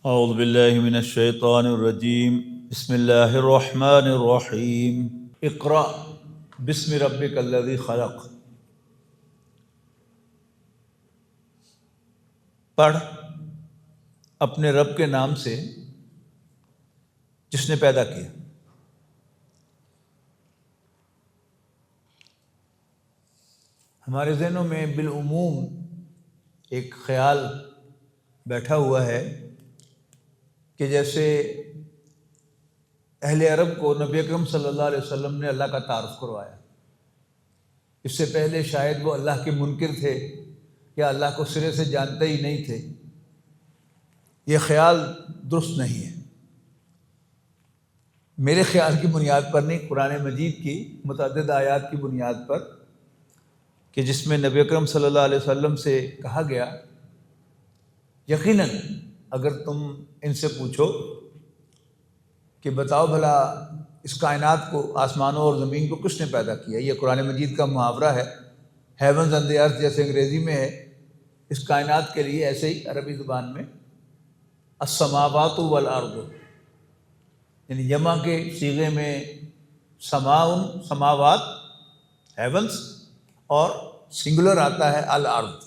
اعوذ باللہ من الشیطان الرجیم بسم اللہ الرحمن الرحیم اقرأ بسم ربک الذی خلق، پڑھ اپنے رب کے نام سے جس نے پیدا کیا۔ ہمارے ذہنوں میں بالعموم ایک خیال بیٹھا ہوا ہے کہ جیسے اہل عرب کو نبی اکرم صلی اللہ علیہ وسلم نے اللہ کا تعارف کروایا، اس سے پہلے شاید وہ اللہ کے منکر تھے یا اللہ کو سرے سے جانتے ہی نہیں تھے۔ یہ خیال درست نہیں ہے۔ میرے خیال کی بنیاد پر نہیں، قرآن مجید کی متعدد آیات کی بنیاد پر، کہ جس میں نبی اکرم صلی اللہ علیہ وسلم سے کہا گیا یقیناً اگر تم ان سے پوچھو کہ بتاؤ بھلا اس کائنات کو، آسمانوں اور زمین کو کس نے پیدا کیا۔ یہ قرآن مجید کا محاورہ ہے، ہیونز اینڈ دی ارتھ جیسے انگریزی میں ہے، اس کائنات کے لیے ایسے ہی عربی زبان میں السماوات والارض، یعنی جمع کے صیغے میں سماوات ہیونز اور سنگولر آتا ہے الارض۔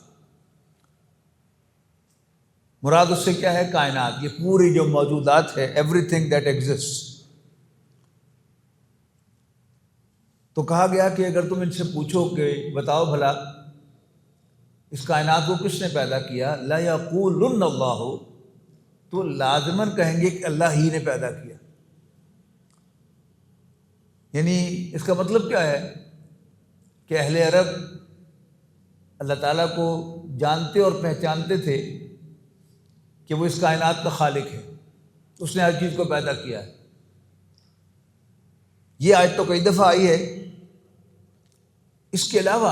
مراد اس سے کیا ہے؟ کائنات، یہ پوری جو موجودات ہے، ایوری تھنگ دیٹ ایگزسٹ۔ تو کہا گیا کہ اگر تم ان سے پوچھو کہ بتاؤ بھلا اس کائنات کو کس نے پیدا کیا، لا یقولن اللہ، تو لازماً کہیں گے کہ اللہ ہی نے پیدا کیا۔ یعنی اس کا مطلب کیا ہے کہ اہل عرب اللہ تعالیٰ کو جانتے اور پہچانتے تھے کہ وہ اس کائنات کا خالق ہے، اس نے ہر چیز کو پیدا کیا ہے۔ یہ آیت تو کئی دفعہ آئی ہے۔ اس کے علاوہ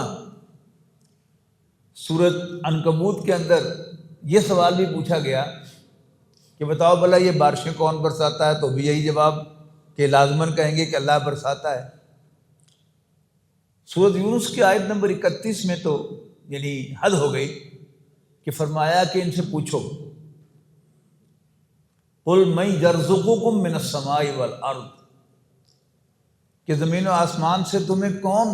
سورۃ عنکبوت کے اندر یہ سوال بھی پوچھا گیا کہ بتاؤ بھلا یہ بارشیں کون برساتا ہے، تو بھی یہی جواب کہ لازماً کہیں گے کہ اللہ برساتا ہے۔ سورۃ یونس کی آیت نمبر 31 میں تو یعنی حد ہو گئی کہ فرمایا کہ ان سے پوچھو قل من یرزقکم من السماء والارض، کہ زمین و آسمان سے تمہیں کون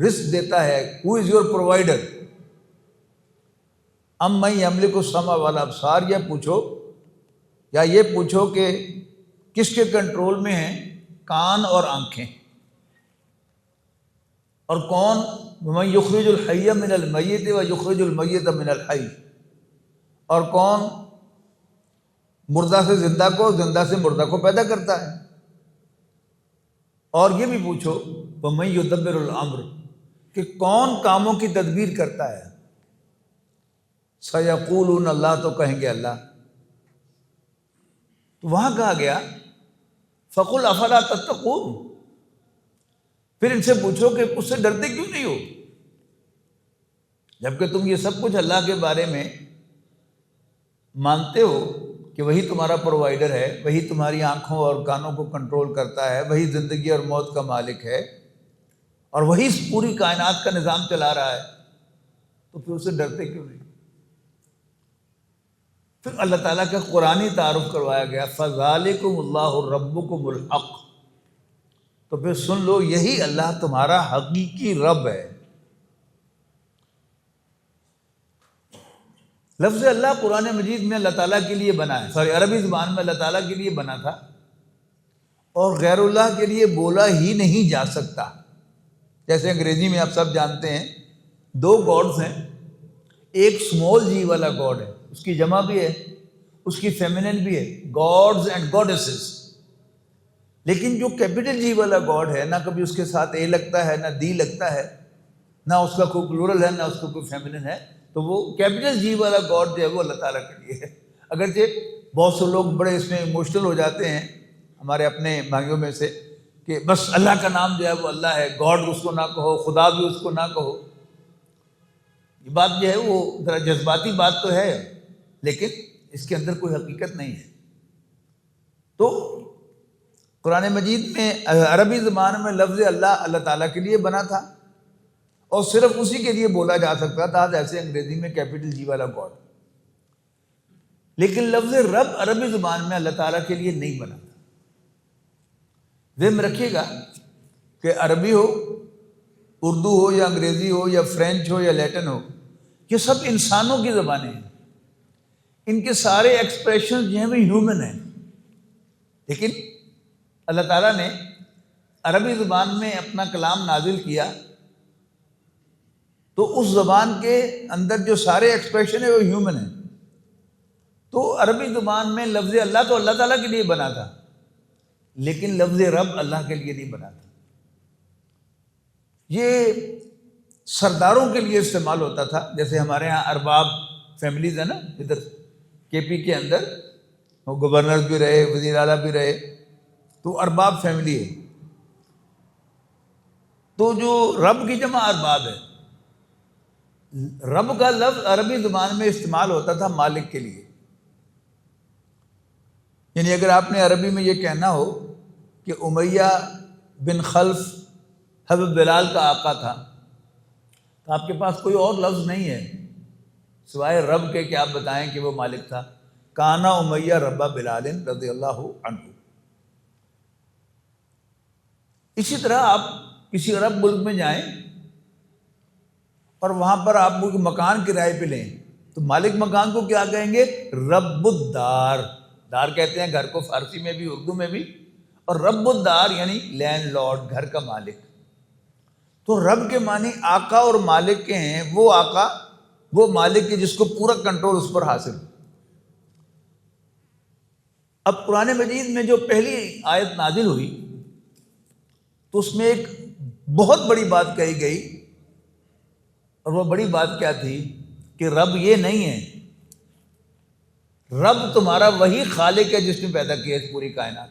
رزق دیتا ہے، ہو از یور پرووائڈر، ام من یملک السمع والابصار، یہ پوچھو یا یہ پوچھو کہ کس کے کنٹرول میں ہیں کان اور آنکھیں، اور کون ومن یخرج الحی من المیت ویخرج المیت من الحی، اور کون مردہ سے زندہ کو، زندہ سے مردہ کو پیدا کرتا ہے۔ اور یہ بھی پوچھو ومن یدبر الامر، کہ کون کاموں کی تدبیر کرتا ہے۔ سیقولون اللہ، تو کہیں گے اللہ۔ تو وہاں کہا گیا فقل افلا تتقون، پھر ان سے پوچھو کہ اس سے ڈرتے کیوں نہیں ہو، جبکہ تم یہ سب کچھ اللہ کے بارے میں مانتے ہو کہ وہی تمہارا پرووائڈر ہے، وہی تمہاری آنکھوں اور کانوں کو کنٹرول کرتا ہے، وہی زندگی اور موت کا مالک ہے، اور وہی اس پوری کائنات کا نظام چلا رہا ہے، تو پھر اسے ڈرتے کیوں نہیں۔ پھر اللہ تعالیٰ کا قرآنی تعارف کروایا گیا، فذالکم اللہ ربکم الحق، تو پھر سن لو یہی اللہ تمہارا حقیقی رب ہے۔ لفظ اللہ قرآن مجید میں اللہ تعالیٰ کے لیے بنا ہے، عربی زبان میں اللہ تعالیٰ کے لیے بنا تھا، اور غیر اللہ کے لیے بولا ہی نہیں جا سکتا۔ جیسے انگریزی میں آپ سب جانتے ہیں دو گاڈز ہیں، ایک سمول جی والا گاڈ ہے، اس کی جمع بھی ہے، اس کی فیمینن بھی ہے، گاڈز اینڈ گاڈیسز، لیکن جو کیپٹل جی والا گاڈ ہے، نہ کبھی اس کے ساتھ اے لگتا ہے، نہ دی لگتا ہے، نہ اس کا کوئی پلورل ہے، نہ اس کا کوئی فیمینن ہے، تو وہ کیپٹل جی والا گاڈ جو ہے وہ اللہ تعالیٰ کے لیے ہے۔ اگرچہ بہت سے لوگ بڑے اس میں ایموشنل ہو جاتے ہیں ہمارے اپنے بھائیوں میں سے کہ بس اللہ کا نام جو ہے وہ اللہ ہے، گاڈ اس کو نہ کہو، خدا بھی اس کو نہ کہو۔ یہ بات جو ہے وہ ذرا جذباتی بات تو ہے، لیکن اس کے اندر کوئی حقیقت نہیں ہے۔ تو قرآن مجید میں عربی زبان میں لفظ اللہ اللہ تعالیٰ کے لیے بنا تھا، اور صرف اسی کے لیے بولا جا سکتا تھا، جیسے انگریزی میں کیپٹل جی والا گاڈ۔ لیکن لفظ رب عربی زبان میں اللہ تعالیٰ کے لیے نہیں بنا تھا. ذہن میں رکھیے گا کہ عربی ہو، اردو ہو یا انگریزی ہو یا فرینچ ہو یا لیٹن ہو، یہ سب انسانوں کی زبانیں ہیں. ان کے سارے ایکسپریشن جو ہیں وہ ہیومن ہیں. لیکن اللہ تعالیٰ نے عربی زبان میں اپنا کلام نازل کیا تو اس زبان کے اندر جو سارے ایکسپریشن ہیں وہ ہیومن ہیں. تو عربی زبان میں لفظ اللہ تو اللہ تعالیٰ کے لیے بنا تھا، لیکن لفظ رب اللہ کے لیے نہیں بنا تھا. یہ سرداروں کے لیے استعمال ہوتا تھا. جیسے ہمارے ہاں ارباب فیملیز ہیں نا، ادھر کے پی کے اندر وہ گورنر بھی رہے، وزیر اعلیٰ بھی رہے، تو ارباب فیملی ہے. تو جو رب کی جمع ارباب ہے. رب کا لفظ عربی زبان میں استعمال ہوتا تھا مالک کے لیے. یعنی اگر آپ نے عربی میں یہ کہنا ہو کہ امیہ بن خلف حضرت بلال کا آقا تھا، تو آپ کے پاس کوئی اور لفظ نہیں ہے سوائے رب کے کہ آپ بتائیں کہ وہ مالک تھا. کانا امیہ ربا بلال رضی اللہ عنہ. اسی طرح آپ کسی عرب ملک میں جائیں اور وہاں پر آپ وہ مکان کرائے پہ لیں تو مالک مکان کو کیا کہیں گے؟ رب الدار. دار کہتے ہیں گھر کو فارسی میں بھی اردو میں بھی، اور رب الدار یعنی لینڈ لارڈ، گھر کا مالک. تو رب کے معنی آقا اور مالک کے ہیں. وہ آقا وہ مالک کے جس کو پورا کنٹرول اس پر حاصل. اب قرآن مجید میں جو پہلی آیت نازل ہوئی تو اس میں ایک بہت بڑی بات کہی گئی، اور وہ بڑی بات کیا تھی کہ رب یہ نہیں ہے، رب تمہارا وہی خالق ہے جس نے پیدا کیا اس پوری کائنات.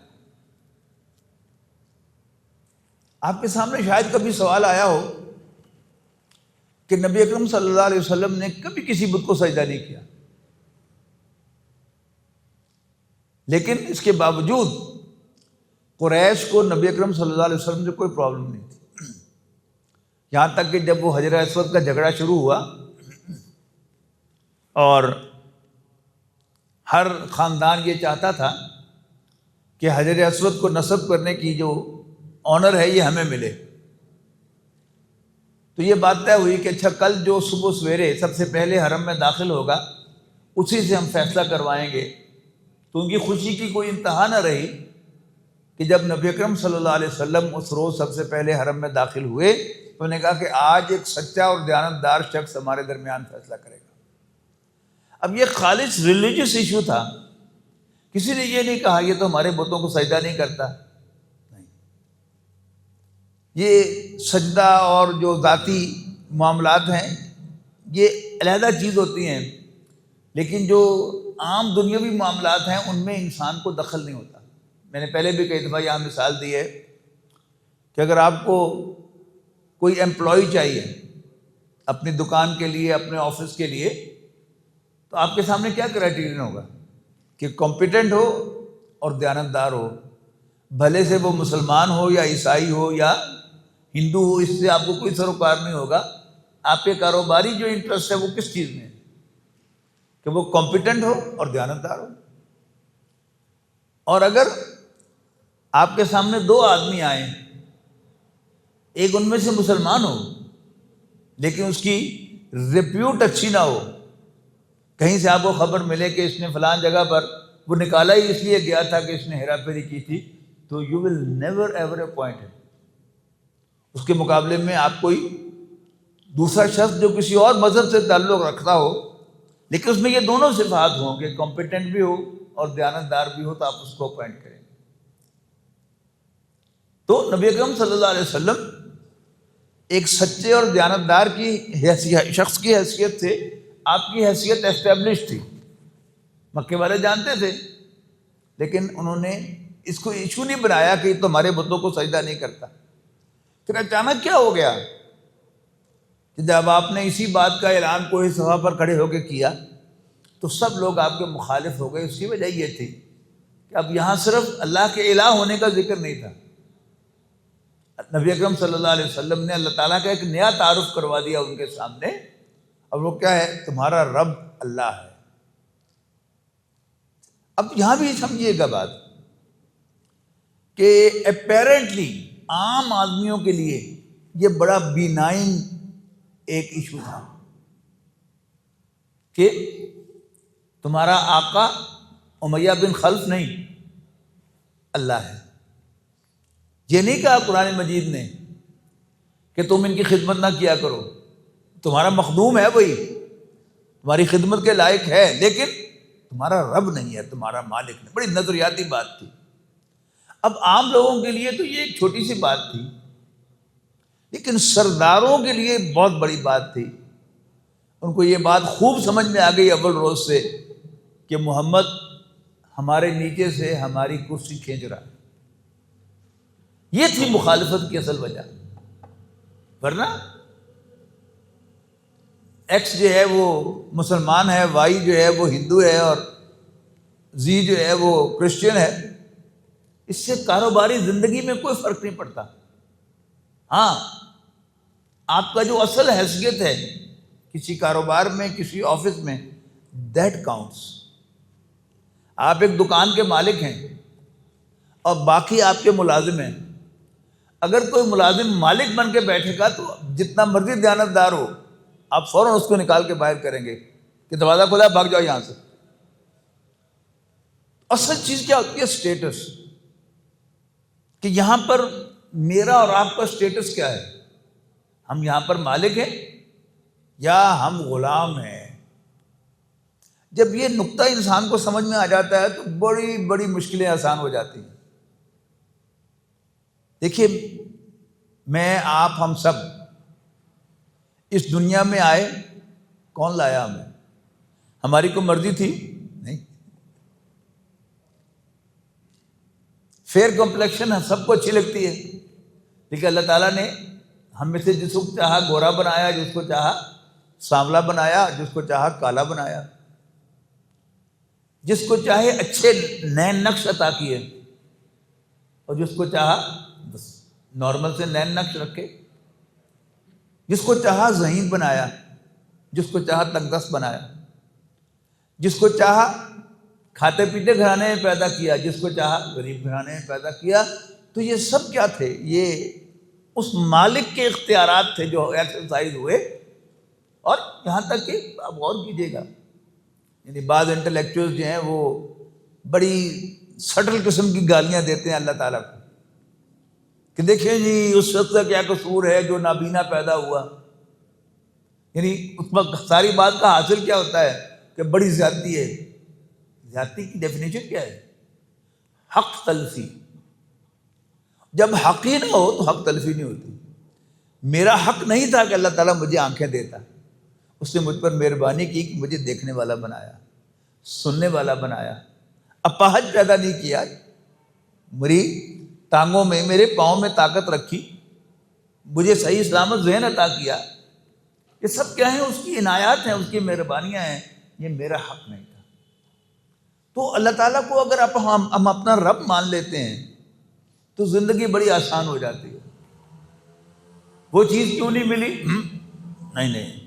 آپ کے سامنے شاید کبھی سوال آیا ہو کہ نبی اکرم صلی اللہ علیہ وسلم نے کبھی کسی بت کو سجدہ نہیں کیا، لیکن اس کے باوجود قریش کو نبی اکرم صلی اللہ علیہ وسلم سے کوئی پرابلم نہیں تھی. یہاں تک کہ جب وہ حجر اسود کا جھگڑا شروع ہوا اور ہر خاندان یہ چاہتا تھا کہ حجر اسود کو نصب کرنے کی جو آنر ہے یہ ہمیں ملے، تو یہ بات طے ہوئی کہ اچھا کل جو صبح سویرے سب سے پہلے حرم میں داخل ہوگا اسی سے ہم فیصلہ کروائیں گے. تو ان کی خوشی کی کوئی انتہا نہ رہی کہ جب نبی اکرم صلی اللہ علیہ وسلم اس روز سب سے پہلے حرم میں داخل ہوئے تو انہوں نے کہا کہ آج ایک سچا اور دیانتدار شخص ہمارے درمیان فیصلہ کرے گا. اب یہ خالص ریلیجس ایشو تھا. کسی نے یہ نہیں کہا یہ تو ہمارے بتوں کو سجدہ نہیں کرتا. نہیں، یہ سجدہ اور جو ذاتی معاملات ہیں یہ علیحدہ چیز ہوتی ہیں، لیکن جو عام دنیاوی معاملات ہیں ان میں انسان کو دخل نہیں ہوتا. میں نے پہلے بھی کئی دفعہ یہاں مثال دی ہے کہ اگر آپ کو کوئی امپلائی چاہیے اپنی دکان کے لیے، اپنے آفس کے لیے، تو آپ کے سامنے کیا کرائیٹیرین ہوگا کہ کمپیٹنٹ ہو اور دیانتدار ہو. بھلے سے وہ مسلمان ہو یا عیسائی ہو یا ہندو ہو، اس سے آپ کو کوئی سروکار نہیں ہوگا. آپ کے کاروباری جو انٹرسٹ ہے وہ کس چیز میں ہے کہ وہ کمپیٹنٹ ہو اور دیانتدار ہو. اور اگر آپ کے سامنے دو آدمی آئیں، ایک ان میں سے مسلمان ہو لیکن اس کی ریپیوٹ اچھی نہ ہو، کہیں سے آپ کو خبر ملے کہ اس نے فلان جگہ پر وہ نکالا ہی اس لیے گیا تھا کہ اس نے ہیرا پھیری کی تھی، تو you will never ever appoint ہم. اس کے مقابلے میں آپ کوئی دوسرا شخص جو کسی اور مذہب سے تعلق رکھتا ہو لیکن اس میں یہ دونوں صفات ہوں کہ کمپیٹنٹ بھی ہو اور دیانتدار بھی ہو، تو آپ اس کو اپوائنٹ کریں. تو نبی اکرم صلی اللہ علیہ وسلم ایک سچے اور دیانتدار کی شخص کی حیثیت سے آپ کی حیثیت اسٹیبلش تھی. مکے والے جانتے تھے، لیکن انہوں نے اس کو ایشو نہیں بنایا کہ تو ہمارے بتوں کو سجدہ نہیں کرتا. پھر اچانک کیا ہو گیا کہ جب آپ نے اسی بات کا اعلان کوئی صفحہ پر کھڑے ہو کے کیا تو سب لوگ آپ کے مخالف ہو گئے. اس کی وجہ یہ تھی کہ اب یہاں صرف اللہ کے الہ ہونے کا ذکر نہیں تھا. نبی اکرم صلی اللہ علیہ وسلم نے اللہ تعالیٰ کا ایک نیا تعارف کروا دیا ان کے سامنے، اور وہ کیا ہے؟ تمہارا رب اللہ ہے. اب یہاں بھی سمجھیے گا بات کہ اپیرنٹلی عام آدمیوں کے لیے یہ بڑا بینائن ایک ایشو تھا کہ تمہارا آقا امیہ بن خلف نہیں، اللہ ہے۔ یہ نہیں کہا قرآن مجید نے کہ تم ان کی خدمت نہ کیا کرو، تمہارا مخدوم ہے وہی، تمہاری خدمت کے لائق ہے، لیکن تمہارا رب نہیں ہے، تمہارا مالک نہیں۔ بڑی نظریاتی بات تھی۔ اب عام لوگوں کے لیے تو یہ ایک چھوٹی سی بات تھی، لیکن سرداروں کے لیے بہت بڑی بات تھی۔ ان کو یہ بات خوب سمجھ میں آ گئی اول روز سے کہ محمد ہمارے نیچے سے ہماری کرسی کھینچ رہا ہے۔ یہ تھی مخالفت کی اصل وجہ، ورنہ ایکس جو ہے وہ مسلمان ہے، وائی جو ہے وہ ہندو ہے، اور زی جو ہے وہ کرسچن ہے، اس سے کاروباری زندگی میں کوئی فرق نہیں پڑتا۔ ہاں، آپ کا جو اصل حیثیت ہے کسی کاروبار میں، کسی آفس میں، دیٹ کاؤنٹس۔ آپ ایک دکان کے مالک ہیں اور باقی آپ کے ملازم ہیں۔ اگر کوئی ملازم مالک بن کے بیٹھے گا تو جتنا مرضی دیانتدار ہو، آپ فوراً اس کو نکال کے باہر کریں گے کہ دروازہ کھلا، بھاگ جاؤ یہاں سے۔ اصل چیز کیا ہوتی ہے؟ اسٹیٹس، کہ یہاں پر میرا اور آپ کا اسٹیٹس کیا ہے؟ ہم یہاں پر مالک ہیں یا ہم غلام ہیں؟ جب یہ نقطہ انسان کو سمجھ میں آ جاتا ہے تو بڑی بڑی مشکلیں آسان ہو جاتی ہیں۔ دیکھیے، میں، آپ، ہم سب اس دنیا میں آئے، کون لایا ہمیں؟ ہماری کوئی مرضی تھی؟ نہیں۔ فیئر کمپلیکشن سب کو اچھی لگتی ہے، لیکن اللہ تعالیٰ نے ہم میں سے جس کو چاہا گورا بنایا، جس کو چاہا سانولا بنایا، جس کو چاہا کالا بنایا، جس کو چاہے اچھے نین نقش عطا کیے، اور جس کو چاہا بس نارمل سے نین نقش رکھے، جس کو چاہا ذہین بنایا، جس کو چاہا تنگ دست بنایا، جس کو چاہا کھاتے پیتے گھرانے میں پیدا کیا، جس کو چاہا غریب گھرانے میں پیدا کیا۔ تو یہ سب کیا تھے؟ یہ اس مالک کے اختیارات تھے جو ایکسرسائز ہوئے۔ اور یہاں تک کہ آپ غور کیجیے گا، یعنی بعض انٹلیکچوئل جو ہیں وہ بڑی سٹل قسم کی گالیاں دیتے ہیں اللہ تعالیٰ کو کہ دیکھیں جی اس شخص کا کیا قصور ہے جو نابینا پیدا ہوا۔ یعنی اس وقت ساری بات کا حاصل کیا ہوتا ہے کہ بڑی زیادتی ہے۔ زیادتی کی ڈیفینیشن کیا ہے؟ حق تلفی۔ جب حق ہی نہ ہو تو حق تلفی نہیں ہوتی۔ میرا حق نہیں تھا کہ اللہ تعالیٰ مجھے آنکھیں دیتا، اس نے مجھ پر مہربانی کی کہ مجھے دیکھنے والا بنایا، سننے والا بنایا، اپاہج پیدا نہیں کیا، میری ٹانگوں میں، میرے پاؤں میں طاقت رکھی، مجھے صحیح سلامت ذہن عطا کیا۔ یہ سب کیا ہیں؟ اس کی عنایات ہیں، اس کی مہربانیاں ہیں۔ یہ میرا حق نہیں تھا۔ تو اللہ تعالیٰ کو اگر ہم اپنا رب مان لیتے ہیں تو زندگی بڑی آسان ہو جاتی ہے۔ وہ چیز کیوں نہیں ملی؟ نہیں،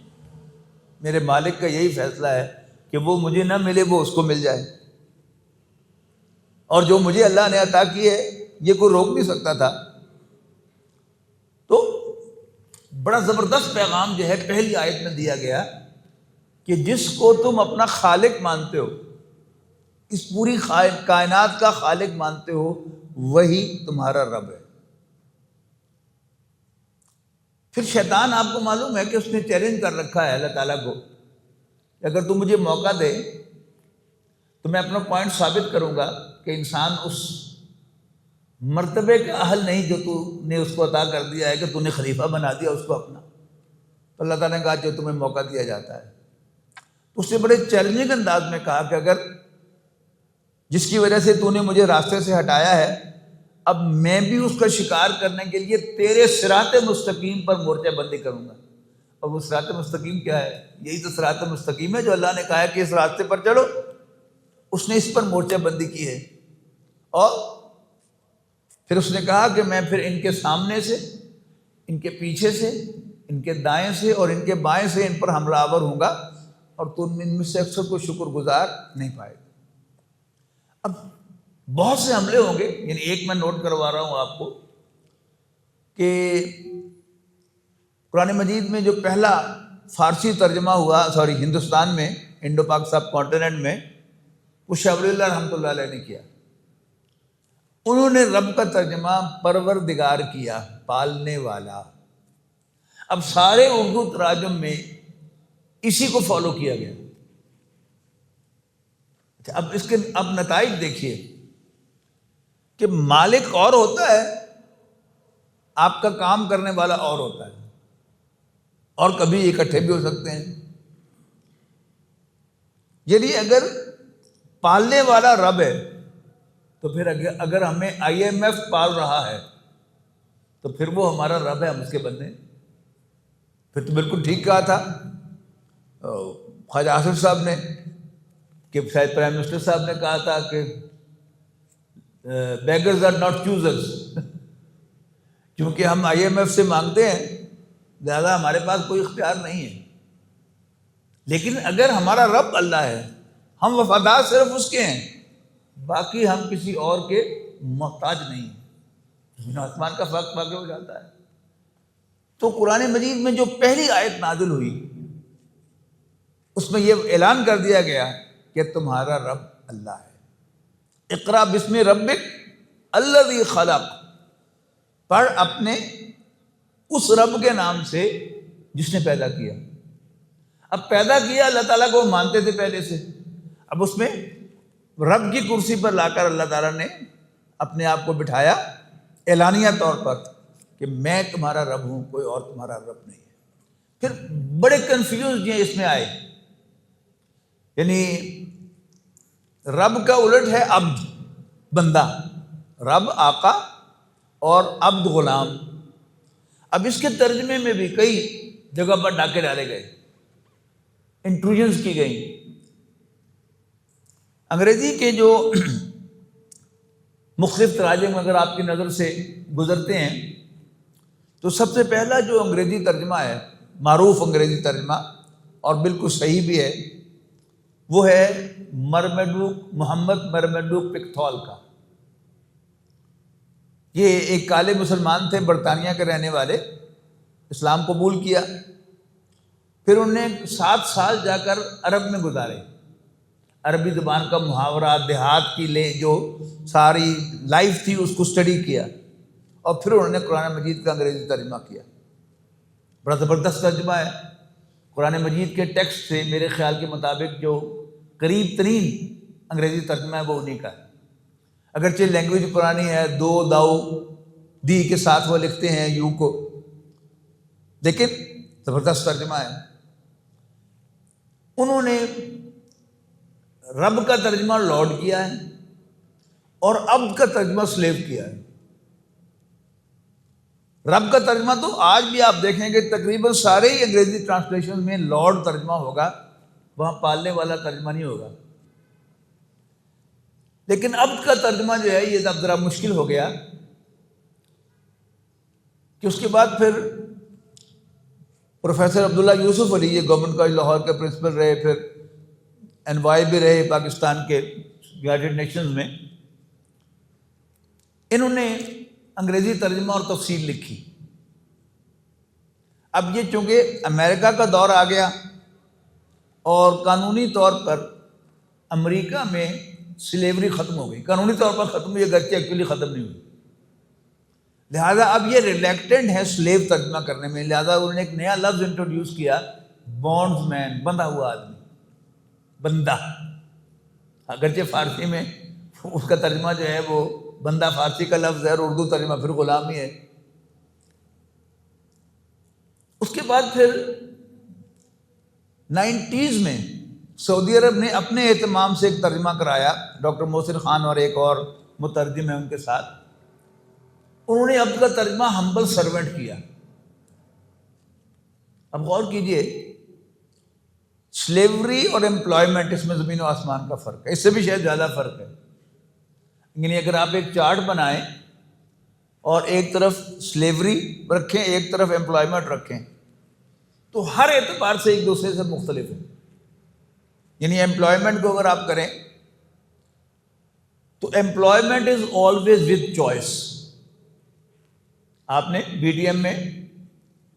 میرے مالک کا یہی فیصلہ ہے کہ وہ مجھے نہ ملے، وہ اس کو مل جائے، اور جو مجھے اللہ نے عطا کی ہے یہ کوئی روک نہیں سکتا تھا۔ تو بڑا زبردست پیغام جو ہے پہلی آیت میں دیا گیا کہ جس کو تم اپنا خالق مانتے ہو، اس پوری کائنات کا خالق مانتے ہو، وہی تمہارا رب ہے۔ پھر شیطان، آپ کو معلوم ہے کہ اس نے چیلنج کر رکھا ہے اللہ تعالیٰ کو کہ اگر تم مجھے موقع دے تو میں اپنا پوائنٹ ثابت کروں گا کہ انسان اس مرتبے کا اہل نہیں جو تو نے اس کو عطا کر دیا ہے کہ تو نے خلیفہ بنا دیا اس کو اپنا۔ تو اللہ تعالیٰ نے کہا جو تمہیں موقع دیا جاتا ہے، تو اس نے بڑے چیلنجنگ انداز میں کہا کہ اگر جس کی وجہ سے تو نے مجھے راستے سے ہٹایا ہے، اب میں بھی اس کا شکار کرنے کے لیے تیرے صراط مستقیم پر مورچہ بندی کروں گا۔ اور وہ صراط مستقیم کیا ہے؟ یہی تو صراط مستقیم ہے جو اللہ نے کہا ہے کہ اس راستے پر چلو۔ اس نے اس پر مورچہ بندی کی ہے، اور پھر اس نے کہا کہ میں پھر ان کے سامنے سے، ان کے پیچھے سے، ان کے دائیں سے اور ان کے بائیں سے ان پر حملہ آور ہوں گا، اور تم ان میں سے اکثر کو شکر گزار نہیں پائے گا۔ اب بہت سے حملے ہوں گے، یعنی ایک میں نوٹ کروا رہا ہوں آپ کو کہ قرآن مجید میں جو پہلا فارسی ترجمہ ہوا ہندوستان میں، انڈو پاک سب کانٹیننٹ میں، وہ شاہ ولی اللہ رحمۃ اللہ علیہ نے کیا. انہوں نے رب کا ترجمہ پروردگار کیا، پالنے والا. اب سارے اردو تراجم میں اسی کو فالو کیا گیا. اب اس کے نتائج دیکھیے کہ مالک اور ہوتا ہے، آپ کا کام کرنے والا اور ہوتا ہے، اور کبھی اکٹھے بھی ہو سکتے ہیں. یعنی اگر پالنے والا رب ہے تو پھر اگر ہمیں IMF پال رہا ہے تو پھر وہ ہمارا رب ہے، ہم اس کے بندے ہیں. پھر تو بالکل ٹھیک کہا تھا خواجہ آصف صاحب نے، کہ شاید پرائم منسٹر صاحب نے کہا تھا کہ بیگرز آر ناٹ چوزرز. کیونکہ ہم IMF سے مانگتے ہیں لہذا ہمارے پاس کوئی اختیار نہیں ہے. لیکن اگر ہمارا رب اللہ ہے، ہم وفادار صرف اس کے ہیں، باقی ہم کسی اور کے محتاج نہیں ہیں. زمین آسمان کا فرق واقع ہو جاتا ہے. تو قرآن مجید میں جو پہلی آیت نازل ہوئی اس میں یہ اعلان کر دیا گیا کہ تمہارا رب اللہ ہے. اقرا بسم ربک الذی خلق، پڑھ اپنے اس رب کے نام سے جس نے پیدا کیا. اب پیدا کیا اللہ تعالیٰ کو مانتے تھے پہلے سے، اب اس میں رب کی کرسی پر لا کر اللہ تعالیٰ نے اپنے آپ کو بٹھایا اعلانیہ طور پر کہ میں تمہارا رب ہوں، کوئی اور تمہارا رب نہیں ہے. پھر بڑے کنفیوز یہ اس میں آئے، یعنی رب کا الٹ ہے عبد، بندہ. رب آقا اور عبد غلام. اب اس کے ترجمے میں بھی کئی جگہ پر ڈاکے ڈالے گئے، انٹروژنس کی گئی. انگریزی کے جو مختلف تراجم اگر آپ کی نظر سے گزرتے ہیں تو سب سے پہلا جو انگریزی ترجمہ ہے، معروف انگریزی ترجمہ اور بالکل صحیح بھی ہے، وہ ہے محمد مرمیڈوک پکتھول کا. یہ ایک کالے مسلمان تھے، برطانیہ کے رہنے والے، اسلام قبول کیا. پھر انہوں نے 7 سال جا کر عرب میں گزارے، عربی زبان کا محاورہ، دیہات کی جو ساری لائف تھی اس کو اسٹڈی کیا، اور پھر انہوں نے قرآن مجید کا انگریزی ترجمہ کیا. بڑا زبردست ترجمہ ہے. قرآن مجید کے ٹیکسٹ سے میرے خیال کے مطابق جو قریب ترین انگریزی ترجمہ ہے وہ انہی کا ہے. اگرچہ لینگویج پرانی ہے، دو داؤ دی کے ساتھ وہ لکھتے ہیں یو کو، لیکن زبردست ترجمہ ہے. انہوں نے رب کا ترجمہ لارڈ کیا ہے اور عبد کا ترجمہ سلیو کیا ہے. رب کا ترجمہ تو آج بھی آپ دیکھیں گے تقریباً سارے ہی انگریزی ٹرانسلیشن میں لارڈ ترجمہ ہوگا، وہاں پالنے والا ترجمہ نہیں ہوگا. لیکن عبد کا ترجمہ جو ہے یہ اب ذرا مشکل ہو گیا کہ اس کے بعد پھر پروفیسر عبداللہ یوسف علی، یہ گورنمنٹ کالج لاہور کے پرنسپل رہے، پھر انوائے بھی رہے پاکستان کے یونائیٹڈ نیشنز میں. انہوں نے انگریزی ترجمہ اور تفسیر لکھی. اب یہ چونکہ امریکہ کا دور آ گیا اور قانونی طور پر امریکہ میں سلیوری ختم ہو گئی، قانونی طور پر ختم ہوئی، اگرچہ ایکچولی ختم نہیں ہوئی. لہٰذا اب یہ ریلیکٹنٹ ہے سلیو ترجمہ کرنے میں، لہٰذا انہوں نے ایک نیا لفظ انٹروڈیوس کیا، بانڈز مین، بندھا ہوا آدمی، بندہ. اگرچہ فارسی میں اس کا ترجمہ جو ہے وہ بندہ فارسی کا لفظ ہے اور اردو ترجمہ پھر غلام ہی ہے. اس کے بعد پھر 90s میں سعودی عرب نے اپنے اہتمام سے ایک ترجمہ کرایا، ڈاکٹر محسن خان اور ایک اور مترجم ہے ان کے ساتھ. انہوں نے اب کا ترجمہ ہمبل سرونٹ کیا. اب غور کیجئے، سلیوری اور امپلائمنٹ، اس میں زمین و آسمان کا فرق ہے، اس سے بھی شاید زیادہ فرق ہے. یعنی اگر آپ ایک چارٹ بنائیں اور ایک طرف سلیوری رکھیں، ایک طرف امپلائمنٹ رکھیں، تو ہر اعتبار سے ایک دوسرے سے مختلف ہے. یعنی امپلائمنٹ کو اگر آپ کریں تو employment is always with choice. آپ نے بی ڈی ایم میں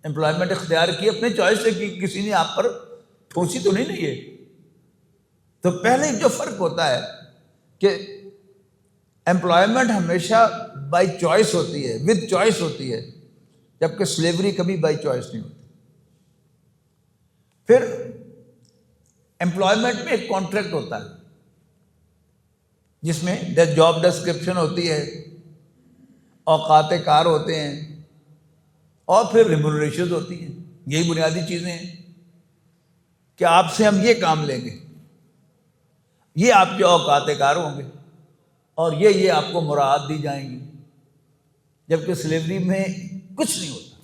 امپلائمنٹ اختیار کی اپنے چوائس سے کی, کسی نے آپ پر ٹھوسی تو نہیں ہے. تو پہلے جو فرق ہوتا ہے کہ امپلائمنٹ ہمیشہ بائی چوائس ہوتی ہے, ود چوائس ہوتی ہے, جبکہ سلیوری کبھی بائی چوائس نہیں ہوتی. پھر امپلائمنٹ میں ایک کانٹریکٹ ہوتا ہے جس میں جاب ڈسکرپشن ہوتی ہے, اوقات کار ہوتے ہیں, اور پھر ریمونریشنز ہوتی ہیں. یہی بنیادی چیزیں ہیں کہ آپ سے ہم یہ کام لیں گے, یہ آپ کے اوقات کار ہوں گے, اور یہ آپ کو مراعات دی جائیں گی. جبکہ سلیوری میں کچھ نہیں ہوتا.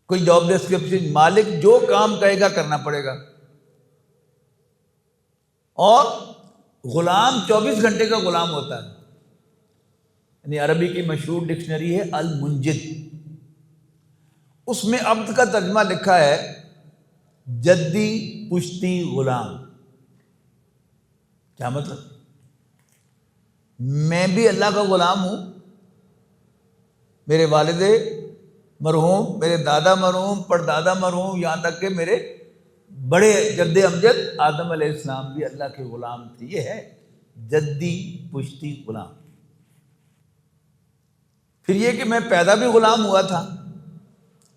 کوئی جاب ڈسکرپشن, مالک جو کام کہے گا کرنا پڑے گا, اور غلام 24 گھنٹے کا غلام ہوتا ہے. یعنی عربی کی مشہور ڈکشنری ہے المنجد, اس میں عبد کا ترجمہ لکھا ہے جدی پشتی غلام. کیا مطلب؟ میں بھی اللہ کا غلام ہوں. میرے والد مرحوم, میرے دادا مرحوم, پردادا مرحوم, یہاں تک کہ میرے بڑے جد امجد آدم علیہ السلام بھی اللہ کے غلام تھے. یہ ہے جدی پشتی غلام. پھر یہ کہ میں پیدا بھی غلام ہوا تھا,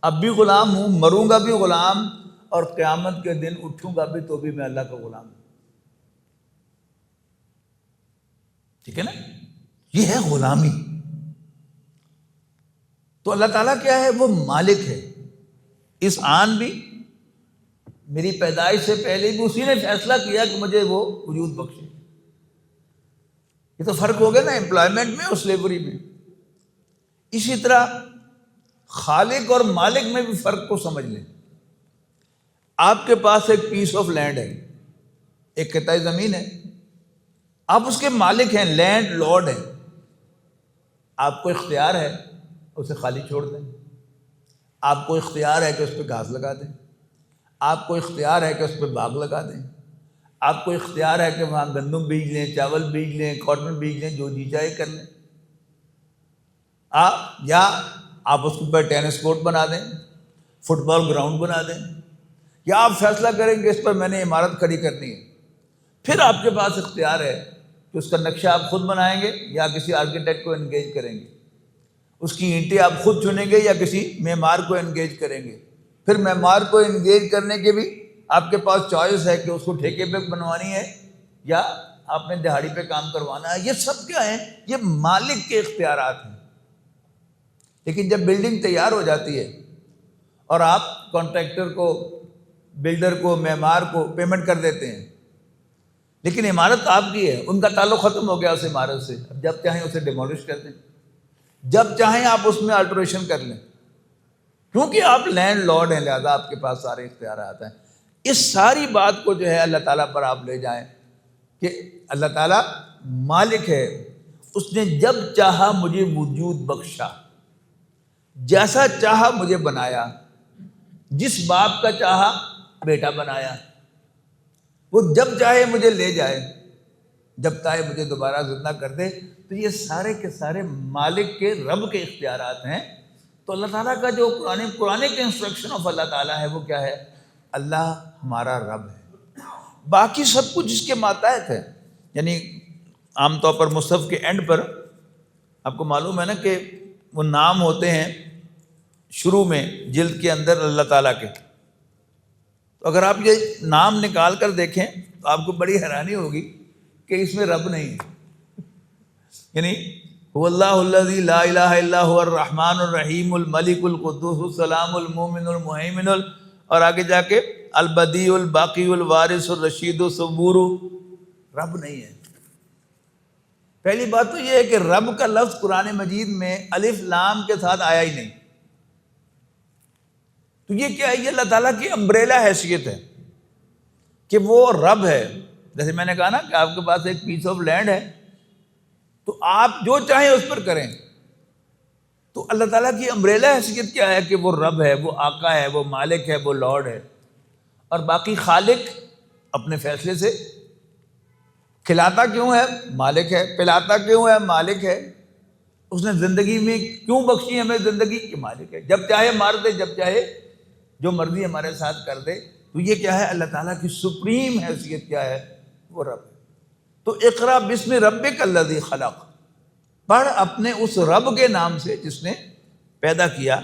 اب بھی غلام ہوں, مروں گا بھی غلام, اور قیامت کے دن اٹھوں گا بھی تو بھی میں اللہ کا غلام ہوں. ٹھیک ہے نا؟ یہ ہے غلامی. تو اللہ تعالیٰ کیا ہے؟ وہ مالک ہے. اس آن بھی, میری پیدائش سے پہلے بھی اسی نے فیصلہ کیا کہ مجھے وہ وجود بخشے. یہ تو فرق ہو گیا نا امپلائمنٹ میں اور سلیوری میں. اسی طرح خالق اور مالک میں بھی فرق کو سمجھ لیں. آپ کے پاس ایک پیس آف لینڈ ہے, ایک قطعہ زمین ہے, آپ اس کے مالک ہیں, لینڈ لارڈ ہیں. آپ کو اختیار ہے اسے خالی چھوڑ دیں, آپ کو اختیار ہے کہ اس پہ گھاس لگا دیں, آپ کو اختیار ہے کہ اس پہ باغ لگا دیں, آپ کو اختیار ہے کہ وہاں گندم بیج لیں, چاول بیج لیں, کاٹن بیج لیں, جو جی چاہے کر لیں. یا آپ اس پر ٹینس کورٹ بنا دیں, فٹ بال گراؤنڈ بنا دیں, یا آپ فیصلہ کریں کہ اس پر میں نے عمارت کھڑی کرنی ہے. پھر آپ کے پاس اختیار ہے کہ اس کا نقشہ آپ خود بنائیں گے یا کسی آرکیٹیکٹ کو انگیج کریں گے, اس کی اینٹیں آپ خود چنیں گے یا کسی معمار کو انگیج کریں گے. پھر معمار کو انگیج کرنے کے بھی آپ کے پاس چوائس ہے کہ اس کو ٹھیکے پہ بنوانی ہے یا آپ نے دہاڑی پہ کام کروانا ہے. یہ سب کیا ہیں؟ یہ مالک کے اختیارات ہیں. لیکن جب بلڈنگ تیار ہو جاتی ہے اور آپ کانٹریکٹر کو, بلڈر کو, معمار کو پیمنٹ کر دیتے ہیں, لیکن عمارت آپ کی ہے, ان کا تعلق ختم ہو گیا اس عمارت سے. اب جب چاہیں اسے ڈیمولش کر دیں, جب چاہیں آپ اس میں آلٹریشن کر لیں, کیونکہ آپ لینڈ لارڈ ہیں, لہذا آپ کے پاس سارے اختیارات ہیں. اس ساری بات کو جو ہے اللہ تعالیٰ پر آپ لے جائیں کہ اللہ تعالیٰ مالک ہے. اس نے جب چاہا مجھے وجود بخشا, جیسا چاہا مجھے بنایا, جس باپ کا چاہا بیٹا بنایا, وہ جب چاہے مجھے لے جائے, جب چاہے مجھے دوبارہ زندہ کر دے. تو یہ سارے کے سارے مالک کے, رب کے اختیارات ہیں. تو اللہ تعالیٰ کا جو قرآن کے انسٹرکشن آف اللہ تعالیٰ ہے وہ کیا ہے؟ اللہ ہمارا رب ہے, باقی سب کچھ اس کے ماتحت ہے. یعنی عام طور پر مصحف کے اینڈ پر آپ کو معلوم ہے نا کہ وہ نام ہوتے ہیں شروع میں جلد کے اندر اللہ تعالیٰ کے. تو اگر آپ یہ نام نکال کر دیکھیں تو آپ کو بڑی حیرانی ہوگی کہ اس میں رب نہیں ہے. یعنی هو اللہ الذی لا الہ الا هو الرحمن الرحیم الملک القدوس السلام المؤمن المہیمن اور آگے جا کے البدیع الباقی الوارث الرشید الصبور. رب نہیں ہے. پہلی بات تو یہ ہے کہ رب کا لفظ قرآن مجید میں الف لام کے ساتھ آیا ہی نہیں. تو یہ کیا ہے؟ یہ اللہ تعالیٰ کی امبریلا حیثیت ہے کہ وہ رب ہے. جیسے میں نے کہا نا کہ آپ کے پاس ایک پیس آف لینڈ ہے تو آپ جو چاہیں اس پر کریں. تو اللہ تعالیٰ کی امبریلا حیثیت کیا ہے کہ وہ رب ہے, وہ آقا ہے, وہ مالک ہے, وہ لارڈ ہے. اور باقی خالق اپنے فیصلے سے کھلاتا کیوں ہے؟ مالک ہے. پلاتا کیوں ہے؟ مالک ہے. اس نے زندگی میں کیوں بخشی ہمیں زندگی؟ کہ مالک ہے. جب چاہے مار دے، جب چاہے جو مرضی ہمارے ساتھ کر دے. تو یہ کیا ہے؟ اللہ تعالیٰ کی سپریم حیثیت کیا ہے؟ وہ رب ہے. تو اقرا بسم ربک الذی خلق، پڑھ اپنے اس رب کے نام سے جس نے پیدا کیا.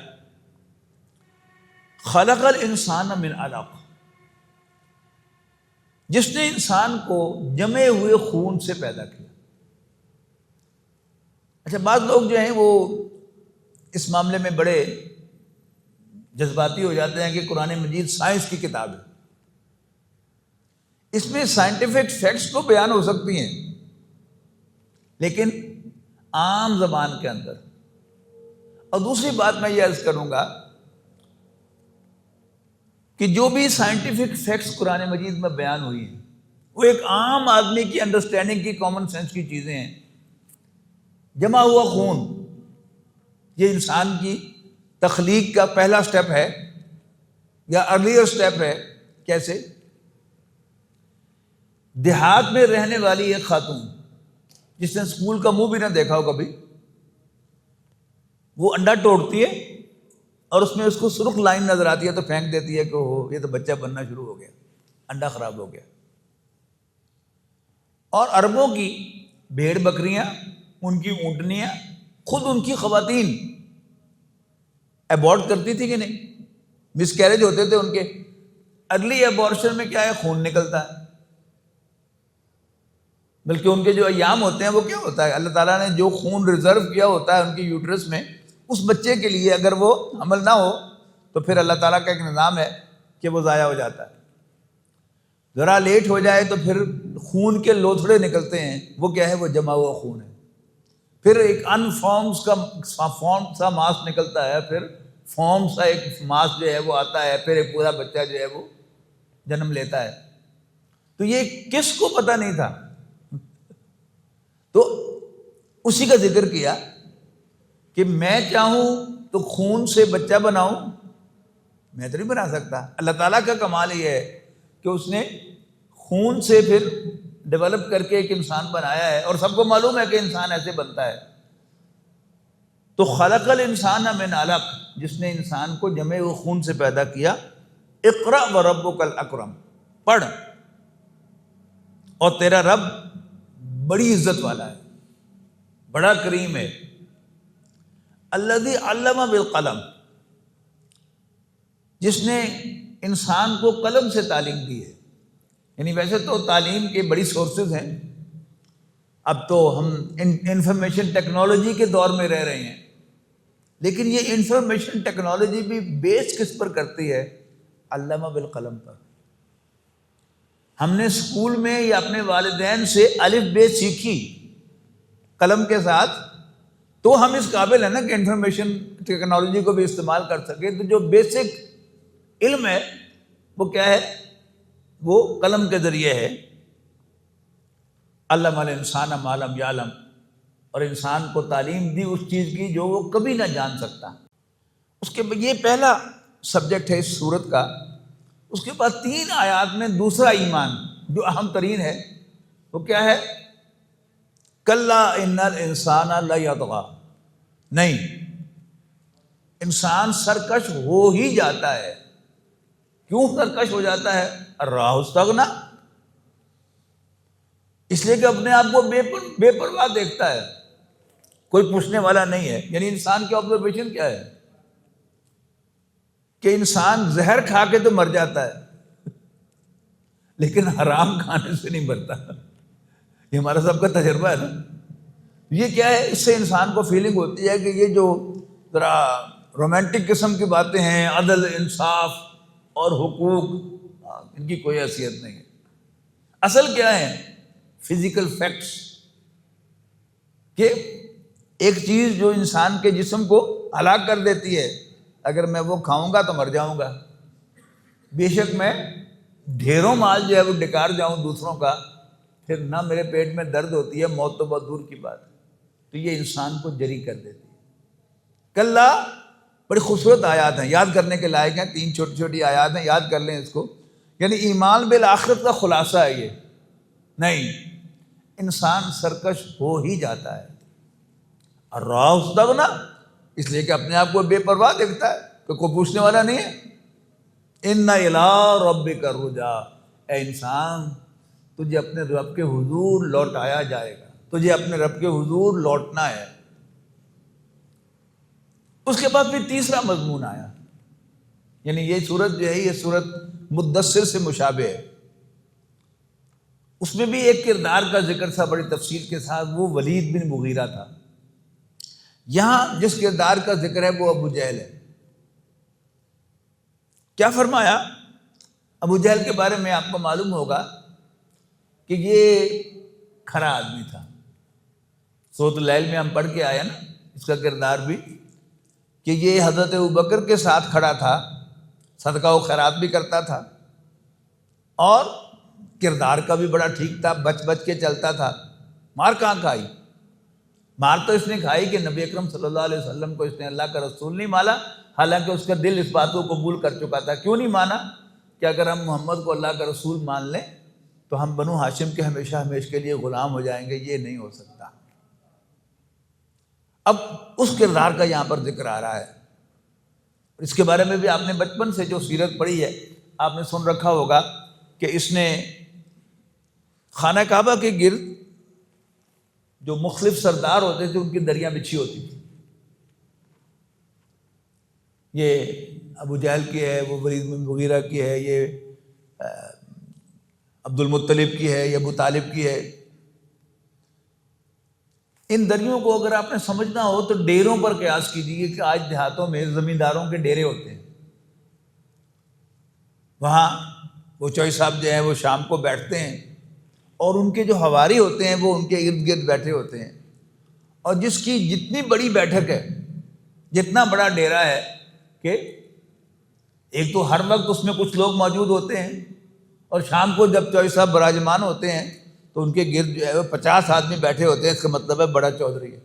خلق الانسان من علق، جس نے انسان کو جمے ہوئے خون سے پیدا کیا. اچھا، بعض لوگ جو ہیں وہ اس معاملے میں بڑے جذباتی ہو جاتے ہیں کہ قرآن مجید سائنس کی کتاب ہے، اس میں سائنٹیفک فیکٹس تو بیان ہو سکتی ہیں، لیکن عام زبان کے اندر. اور دوسری بات میں یہ عرض کروں گا کہ جو بھی سائنٹیفک فیکٹس قرآن مجید میں بیان ہوئی ہیں وہ ایک عام آدمی کی انڈرسٹینڈنگ کی، کامن سینس کی چیزیں ہیں. جمع ہوا خون یہ انسان کی تخلیق کا پہلا سٹیپ ہے یا ارلیئر سٹیپ ہے. کیسے؟ دیہات میں رہنے والی ایک خاتون جس نے اسکول کا منہ بھی نہ دیکھا ہو کبھی، وہ انڈا توڑتی ہے اور اس میں اس کو سرخ لائن نظر آتی ہے تو پھینک دیتی ہے کہ ہو یہ تو بچہ بننا شروع ہو گیا، انڈا خراب ہو گیا. اور اربوں کی بھیڑ بکریاں، ان کی اونٹنیاں، خود ان کی خواتین ایبورٹ کرتی تھی کہ نہیں؟ مس کیریج ہوتے تھے ان کے. ارلی ایبورشن میں کیا ہے؟ خون نکلتا ہے. بلکہ ان کے جو ایام ہوتے ہیں وہ کیا ہوتا ہے؟ اللہ تعالیٰ نے جو خون ریزرو کیا ہوتا ہے ان کی یوٹرس میں اس بچے کے لیے، اگر وہ حمل نہ ہو تو پھر اللہ تعالیٰ کا ایک نظام ہے کہ وہ ضائع ہو جاتا ہے. ذرا لیٹ ہو جائے تو پھر خون کے لوتھڑے نکلتے ہیں، وہ کیا ہے؟ وہ جمع ہوا خون ہے. پھر ایک ان فارمز کا فارم سا ماس نکلتا ہے، پھر فارم سا ایک ماس جو ہے وہ آتا ہے، پھر ایک پورا بچہ جو ہے وہ جنم لیتا ہے. تو یہ کس کو پتہ نہیں تھا؟ تو اسی کا ذکر کیا کہ میں چاہوں تو خون سے بچہ بناؤں، میں تو نہیں بنا سکتا. اللہ تعالیٰ کا کمال یہ ہے کہ اس نے خون سے پھر ڈیولپ کر کے ایک انسان بنایا ہے، اور سب کو معلوم ہے کہ انسان ایسے بنتا ہے. تو خلق الانسان من علق، جس نے انسان کو جمے ہوئے خون سے پیدا کیا. اقرأ وربک الاکرم، پڑھ اور تیرا رب بڑی عزت والا ہے، بڑا کریم ہے. الذی علم بالقلم، جس نے انسان کو قلم سے تعلیم دی ہے. یعنی ویسے تو تعلیم کے بڑی سورسز ہیں، اب تو ہم انفارمیشن ٹیکنالوجی کے دور میں رہ رہے ہیں، لیکن یہ انفارمیشن ٹیکنالوجی بھی بیس کس پر کرتی ہے؟ علامہ بالقلم پر. ہم نے اسکول میں یا اپنے والدین سے الف بے سیکھی قلم کے ساتھ، تو ہم اس قابل ہیں نا کہ انفارمیشن ٹیکنالوجی کو بھی استعمال کر سکے. تو جو بیسک علم ہے وہ کیا ہے؟ وہ قلم کے ذریعے ہے. علم الانسان ما لم یعلم، اور انسان کو تعلیم دی اس چیز کی جو وہ کبھی نہ جان سکتا. اس کے یہ پہلا سبجیکٹ ہے اس سورت کا. اس کے بعد 3 آیات میں دوسرا ایمان جو اہم ترین ہے وہ کیا ہے؟ کلا ان الانسان لیطغی، نہیں، انسان سرکش ہو ہی جاتا ہے. کیوں سرکش ہو جاتا ہے؟ الراہ استغنی، اس لیے کہ اپنے آپ کو بے پرواہ دیکھتا ہے، کوئی پوچھنے والا نہیں ہے. یعنی انسان کی آبزرویشن کیا ہے کہ انسان زہر کھا کے تو مر جاتا ہے لیکن حرام کھانے سے نہیں مرتا. یہ ہمارا سب کا تجربہ ہے نا. یہ کیا ہے؟ اس سے انسان کو فیلنگ ہوتی ہے کہ یہ جو ذرا رومانٹک قسم کی باتیں ہیں، عدل، انصاف اور حقوق، ان کی کوئی حیثیت نہیں ہے. اصل کیا ہے؟ فزیکل فیکٹس، کہ ایک چیز جو انسان کے جسم کو ہلاک کر دیتی ہے، اگر میں وہ کھاؤں گا تو مر جاؤں گا. بے شک میں ڈھیروں مال جو ہے وہ ڈکار جاؤں دوسروں کا، پھر نہ میرے پیٹ میں درد ہوتی ہے، موت تو بہت دور کی بات ہے. تو یہ انسان کو جری کر دیتی ہے. کلا، بڑی خوبصورت آیات ہیں، یاد کرنے کے لائق ہیں. 3 چھوٹی چھوٹی آیات ہیں، یاد کر لیں اس کو. یعنی ایمان بالآخرت کا خلاصہ ہے یہ. نہیں، انسان سرکش ہو ہی جاتا ہے. اور راہ استغنا، اس لیے کہ اپنے آپ کو بے پرواہ دیکھتا ہے کہ کوئی پوچھنے والا نہیں ہے. ان الی ربک الرجا، اے انسان تجھے اپنے رب کے حضور لوٹایا جائے گا، تجھے اپنے رب کے حضور لوٹنا ہے. اس کے بعد پھر تیسرا مضمون آیا، یعنی یہ صورت جو ہے یہ صورت مدثر سے مشابہ ہے. اس میں بھی ایک کردار کا ذکر تھا بڑی تفصیل کے ساتھ، وہ ولید بن مغیرہ تھا. یہاں جس کردار کا ذکر ہے وہ ابو جہل ہے. کیا فرمایا؟ ابو جہل کے بارے میں آپ کو معلوم ہوگا کہ یہ کھرا آدمی تھا. سورۃ اللیل میں ہم پڑھ کے آئے نا اس کا کردار بھی، کہ یہ حضرت ابوبکر کے ساتھ کھڑا تھا، صدقہ و خیرات بھی کرتا تھا، اور کردار کا بھی بڑا ٹھیک تھا، بچ بچ کے چلتا تھا. مار کہاں کھائی؟ مار تو اس نے کھائی کہ نبی اکرم صلی اللہ علیہ وسلم کو اس نے اللہ کا رسول نہیں مانا، حالانکہ اس کا دل اس بات کو قبول کر چکا تھا. کیوں نہیں مانا؟ کہ اگر ہم محمد کو اللہ کا رسول مان لیں تو ہم بنو ہاشم کے ہمیشہ ہمیشہ کے لیے غلام ہو جائیں گے، یہ نہیں ہو سکتا. اب اس کردار کا یہاں پر ذکر آ رہا ہے. اس کے بارے میں بھی آپ نے بچپن سے جو سیرت پڑھی ہے آپ نے سن رکھا ہوگا کہ اس نے خانہ کعبہ کے گرد جو مختلف سردار ہوتے تھے ان کی دریاں بچھی ہوتی تھی. یہ ابو جہل کی ہے، وہ ولید بن مغیرہ کی ہے، یہ عبد المطلب کی ہے، یہ ابو طالب کی ہے. ان دریوں کو اگر آپ نے سمجھنا ہو تو ڈیروں پر قیاس کیجیے کہ آج دیہاتوں میں زمینداروں کے ڈیرے ہوتے ہیں. وہاں وہ چوئی صاحب جو ہیں وہ شام کو بیٹھتے ہیں اور ان کے جو حواری ہوتے ہیں وہ ان کے ارد گرد بیٹھے ہوتے ہیں، اور جس کی جتنی بڑی بیٹھک ہے، جتنا بڑا ڈیرا ہے، کہ ایک تو ہر وقت اس میں کچھ لوگ موجود ہوتے ہیں، اور شام کو جب چوئی صاحب براجمان ہوتے ہیں تو ان کے گرد جو ہے وہ 50 آدمی بیٹھے ہوتے ہیں. اس کا مطلب ہے بڑا چودھری ہے.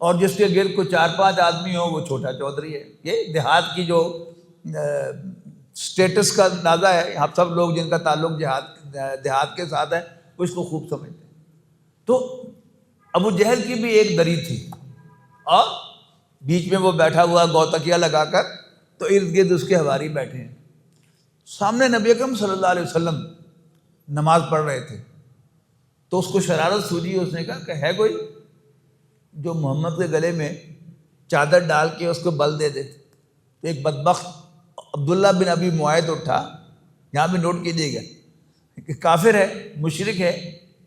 اور جس کے گرد کوئی 4-5 آدمی ہو وہ چھوٹا چودھری ہے. یہ دیہات کی جو سٹیٹس کا اندازہ ہے. ہم سب لوگ جن کا تعلق دیہات کے ساتھ ہے وہ اس کو خوب سمجھتے ہیں. تو ابو جہل کی بھی ایک دری تھی، اور بیچ میں وہ بیٹھا ہوا گوتکیا لگا کر، تو ارد گرد اس کے حواری بیٹھے ہیں. سامنے نبی اکرم صلی اللہ علیہ وسلم نماز پڑھ رہے تھے، تو اس کو شرارت سوجی. اس نے کہا کہ ہے کوئی جو محمد کے گلے میں چادر ڈال کے اس کو بل دے دے. تو ایک بدبخت عبداللہ بن ابی معیط اٹھا. یہاں بھی نوٹ کیجیے گا کہ کافر ہے، مشرک ہے،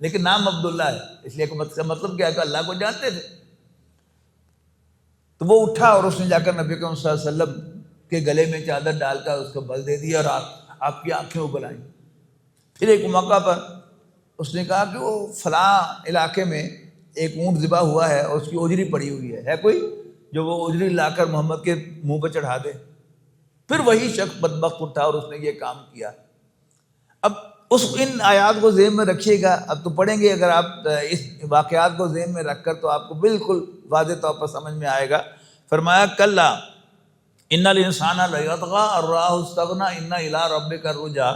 لیکن نام عبداللہ ہے، اس لیے مطلب کیا کہ اللہ کو جانتے تھے. تو وہ اٹھا اور اس نے جا کر نبی اکرم صلی اللہ علیہ وسلم کے گلے میں چادر ڈال کر اس کو بل دے دیا، اور آپ کی آنکھیں ابل آئیں. پھر ایک موقع پر اس نے کہا کہ وہ فلاں علاقے میں ایک اونٹ ذبح ہوا ہے اور اس کی اجری پڑی ہوئی ہے کوئی جو وہ اجری لا کر محمد کے منہ پہ چڑھا دے. پھر وہی شخص بدبخت اٹھا اور اس نے یہ کام کیا. اب ان آیات کو ذہن میں رکھیے گا. اب تو پڑھیں گے اگر آپ اس واقعات کو ذہن میں رکھ کر تو آپ کو بالکل واضح طور پر سمجھ میں آئے گا. فرمایا کلا ان الانسان لیطغی ان رآہ استغنی ان الی ربک الرجعی.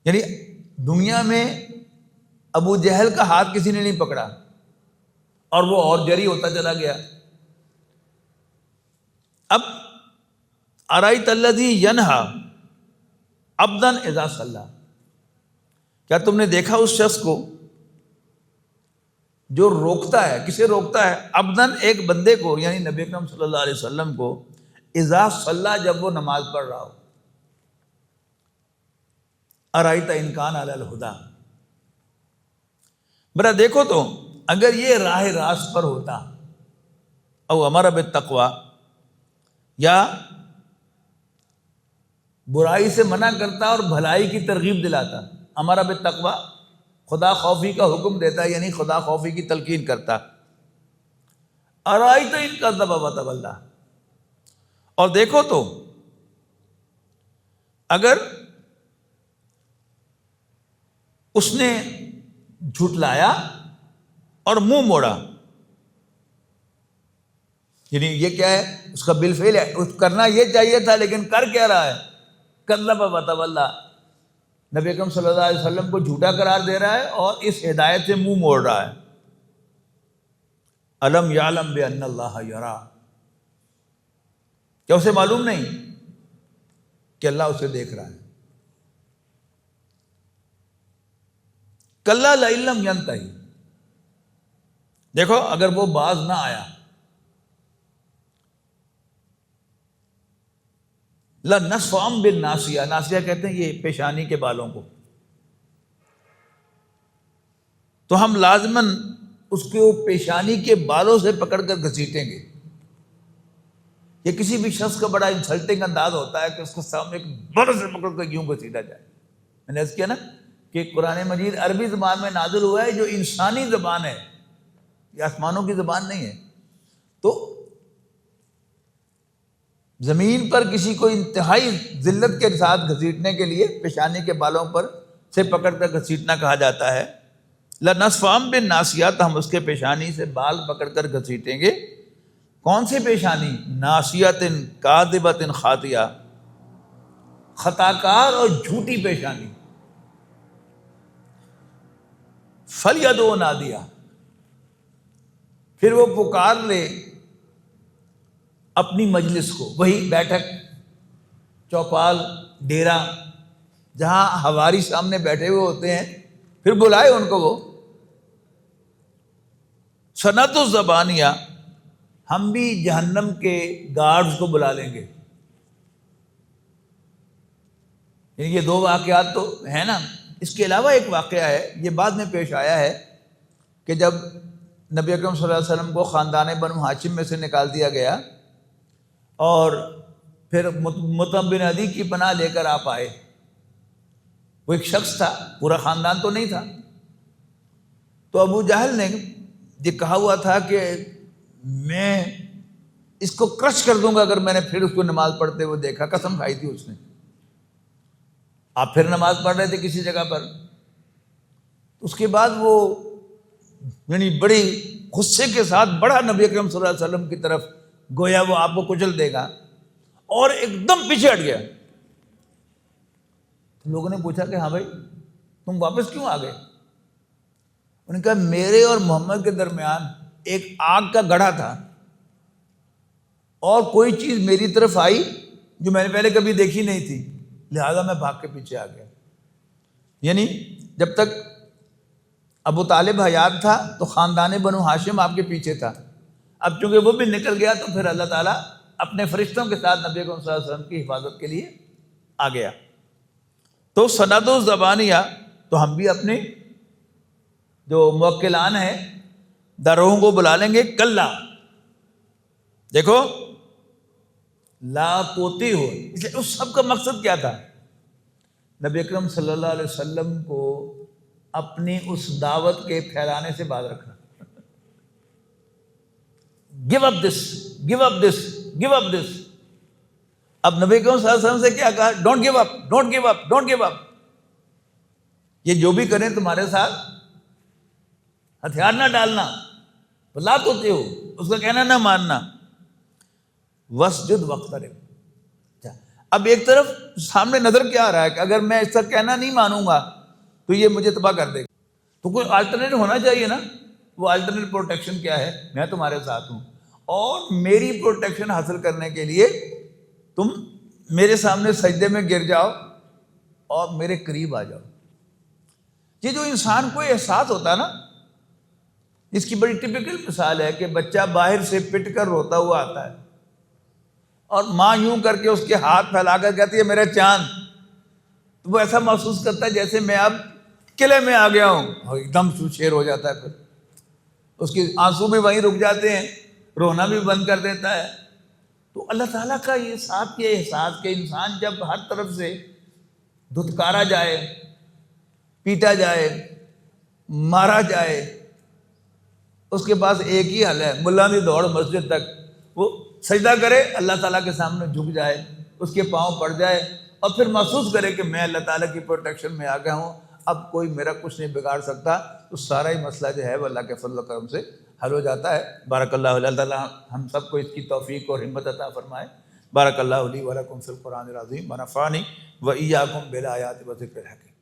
یعنی دنیا میں ابو جہل کا ہاتھ کسی نے نہیں پکڑا اور وہ اور جری ہوتا چلا گیا. اب ارایت الذی ینہا عبدا اذا صلی، کیا تم نے دیکھا اس شخص کو جو روکتا ہے؟ کسے روکتا ہے؟ عبدن، ایک بندے کو، یعنی نبی اکرم صلی اللہ علیہ وسلم کو، اذا صلی، جب وہ نماز پڑھ رہا ہو. ارایت ان کان علی الہدی، برا دیکھو تو اگر یہ راہ راست پر ہوتا، او امر بالتقوی، یا برائی سے منع کرتا اور بھلائی کی ترغیب دلاتا. امر بالتقوی، خدا خوفی کا حکم دیتا، یعنی خدا خوفی کی تلقین کرتا. ارایت ان کذب وتولی، اور دیکھو تو اگر اس نے جھٹلایا اور منہ موڑا. یعنی یہ کیا ہے؟ اس کا بالفعل ہے، کرنا یہ چاہیے تھا لیکن کر کیا رہا ہے؟ کذب وتولی، نبی اکرم صلی اللہ علیہ وسلم کو جھوٹا قرار دے رہا ہے اور اس ہدایت سے منہ موڑ رہا ہے. الم یعلم بان اللہ یرا، کیا اسے معلوم نہیں کہ اللہ اسے دیکھ رہا ہے؟ کلا لئن لم ینتہی، دیکھو اگر وہ باز نہ آیا، لنصفعا بالناصیہ، ناصیہ کہتے ہیں یہ پیشانی کے بالوں کو، تو ہم لازماً اس کو پیشانی کے بالوں سے پکڑ کر گھسیٹیں گے. یہ کسی بھی شخص کا بڑا انسلٹنگ انداز ہوتا ہے کہ اس کو سامنے ایک بڑے سے پکڑ کر یوں گھسیٹا جائے. میں نے عرض کیا نا کہ قرآن مجید عربی زبان میں نازل ہوا ہے، جو انسانی زبان ہے، یہ آسمانوں کی زبان نہیں ہے. تو زمین پر کسی کو انتہائی ذلت کے ساتھ گھسیٹنے کے لیے پیشانی کے بالوں پر سے پکڑ کر گھسیٹنا کہا جاتا ہے. لنصفعا بالناصیہ، تو ہم اس کے پیشانی سے بال پکڑ کر گھسیٹیں گے. کون سی پیشانی؟ ناصیۃ کاذبۃ خاطیہ، خطاکار اور جھوٹی پیشانی. فلیدعو نادیہ، پھر وہ پکار لے اپنی مجلس کو، وہی بیٹھک، چوپال، ڈیرا جہاں حواری سامنے بیٹھے ہوئے ہوتے ہیں، پھر بلائے ان کو. وہ سنت الزبانیہ، ہم بھی جہنم کے گارڈز کو بلا لیں گے. یہ دو واقعات تو ہیں نا. اس کے علاوہ ایک واقعہ ہے، یہ بعد میں پیش آیا ہے، کہ جب نبی اکرم صلی اللہ علیہ وسلم کو خاندان بنو ہاشم میں سے نکال دیا گیا اور پھر مطعم بن عدی کی پناہ لے کر آپ آئے. وہ ایک شخص تھا، پورا خاندان تو نہیں تھا. تو ابو جہل نے یہ کہا ہوا تھا کہ میں اس کو کرش کر دوں گا اگر میں نے پھر اس کو نماز پڑھتے ہوئے دیکھا. قسم کھائی تھی اس نے. آپ پھر نماز پڑھ رہے تھے کسی جگہ پر، اس کے بعد وہ یعنی بڑی غصے کے ساتھ بڑا نبی اکرم صلی اللہ علیہ وسلم کی طرف، گویا وہ آپ کو کچل دے گا، اور ایک دم پیچھے ہٹ گیا. لوگوں نے پوچھا کہ ہاں بھائی تم واپس کیوں آ گئے؟ انہوں نے کہا میرے اور محمد کے درمیان ایک آگ کا گڑھا تھا، اور کوئی چیز میری طرف آئی جو میں نے پہلے کبھی دیکھی نہیں تھی، لہذا میں بھاگ کے پیچھے آ گیا. یعنی جب تک ابو طالب حیات تھا تو خاندان بنو ہاشم آپ کے پیچھے تھا. اب چونکہ وہ بھی نکل گیا تو پھر اللہ تعالیٰ اپنے فرشتوں کے ساتھ نبی اکرم صلی اللہ علیہ وسلم کی حفاظت کے لیے آ گیا. تو سند الزبانیہ، تو ہم بھی اپنے جو موکلان ہیں دروہوں کو بلا لیں گے. کلا، دیکھو لا کوتی ہو، اس لیے اس سب کا مقصد کیا تھا؟ نبی اکرم صلی اللہ علیہ وسلم کو اپنی اس دعوت کے پھیلانے سے باز رکھنا. گیو اپ دس، گیو اپ دس، گیو اپ دس. اب نبی اکرم صلی اللہ علیہ وسلم سے کیا کہا؟ Don't give up, don't give up, don't give up. یہ جو بھی کریں تمہارے ساتھ ہتھیار نہ ڈالنا، لا توتے ہو، اس کا کہنا نہ ماننا. وسجد واقترب. اب ایک طرف سامنے نظر کیا آ رہا ہے کہ اگر میں اس کا کہنا نہیں مانوں گا تو یہ مجھے تباہ کر دے گا. تو کوئی آلٹرنیٹ ہونا چاہیے نا. وہ آلٹرنیٹ پروٹیکشن کیا ہے؟ میں تمہارے ساتھ ہوں، اور میری پروٹیکشن حاصل کرنے کے لیے تم میرے سامنے سجدے میں گر جاؤ اور میرے قریب آ جاؤ. یہ جو انسان کو احساس ہوتا ہے نا، اس کی بڑی ٹپیکل مثال ہے کہ بچہ باہر سے پٹ کر روتا ہوا آتا ہے اور ماں یوں کر کے اس کے ہاتھ پھیلا کر کہتی ہے میرا چاند. تو وہ ایسا محسوس کرتا ہے جیسے میں اب قلعے میں آ گیا ہوں، اور ایک دم شیر ہو جاتا ہے. پھر اس کے آنسو بھی وہیں رک جاتے ہیں، رونا بھی بند کر دیتا ہے. تو اللہ تعالیٰ کا یہ ساتھ یہ احساس کہ انسان جب ہر طرف سے دھتکارا جائے، پیٹا جائے، مارا جائے، اس کے پاس ایک ہی حل ہے، ملا دی دوڑ مسجد تک. وہ سجدہ کرے، اللہ تعالیٰ کے سامنے جھک جائے، اس کے پاؤں پڑ جائے، اور پھر محسوس کرے کہ میں اللہ تعالیٰ کی پروٹیکشن میں آ گیا ہوں، اب کوئی میرا کچھ نہیں بگاڑ سکتا. تو سارا ہی مسئلہ جو ہے وہ اللہ کے فضل و کرم سے حل ہو جاتا ہے. بارک اللہ علیہ، اللہ تعالیٰ ہم سب کو اس کی توفیق اور ہمت عطا فرمائے. بارک اللہ علی و لکم فی القرآن العظیم ونفعنی و ایاکم بالآیات و ذکر الحکیم.